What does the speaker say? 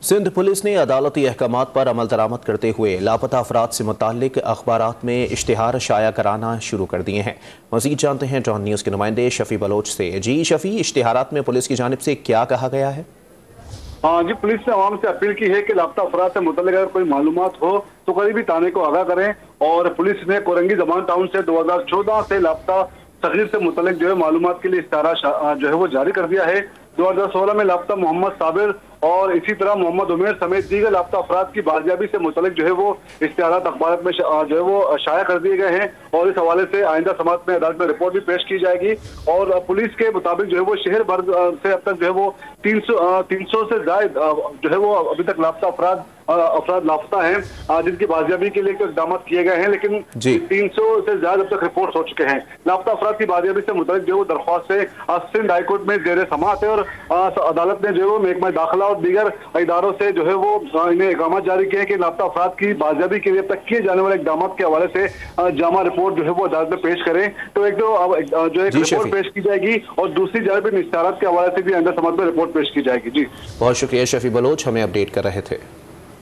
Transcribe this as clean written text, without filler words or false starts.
Sindh police ने अदालती अहकामात पर अमल दरामद करते हुए लापता अफराद से मुताल्लिक अखबारात में इश्तिहार शाया कराना शुरू कर दिए हैं। मज़ीद जानते हैं डॉन न्यूज़ के नुमाइंदे शफी बलोच से। जी शफी, इश्तिहारात में पुलिस की जानिब से क्या कहा गया है? जी, पुलिस ने आवाम से अपील की है कि लापता अफराद से मुतल्लिक अगर कोई मालूमात हो तो करीबी थाने को आगाह करें। और पुलिस ने कोरंगी जमान टाउन से 2014 से लापता सगीर से मुतल्लिक जो है मालूमात के लिए इश्तिहार जो है वो जारी कर दिया है। 2016 में लापता मोहम्मद साबिर और इसी तरह मोहम्मद उमेर समेत दीगर लापता अफराद की बाजियाबी से मुतल्लिक जो है वो इश्तिहारात अखबार में जो है वो शाया कर दिए गए हैं। और इस हवाले से आइंदा समात में अदालत में रिपोर्ट भी पेश की जाएगी। और पुलिस के मुताबिक जो है वो शहर भर से अब तक जो है वो 300 से ज्यादा जो है वो अभी तक लापता अफराद लापता हैं, जिनकी बाजियाबी के लिए इकदाम किए गए हैं, लेकिन 300 से ज्यादा अब तक रिपोर्ट हो चुके हैं। लापता अफराद की बाजियाबी से मुतल्लिक जो है वो दरख्वास्त से सिंध हाईकोर्ट में जेर समाअत है। और अदालत ने जो है वो महकमा दाखिला और दीगर इदारों से जो है वो इन्हें इक़ामा जारी किए हैं कि लापता अफराद की बाजियाबी के लिए अब तक किए जाने वाले इक़दाम के हवाले से जामा रिपोर्ट जो है वो अदालत में पेश करें। तो एक रिपोर्ट पेश की जाएगी और दूसरी जानब इश्तिहारात के हवाले से भी आइंदा समाअत में रिपोर्ट पेश की जाएगी। जी, बहुत शुक्रिया शफी बलोच, हमें अपडेट कर रहे थे।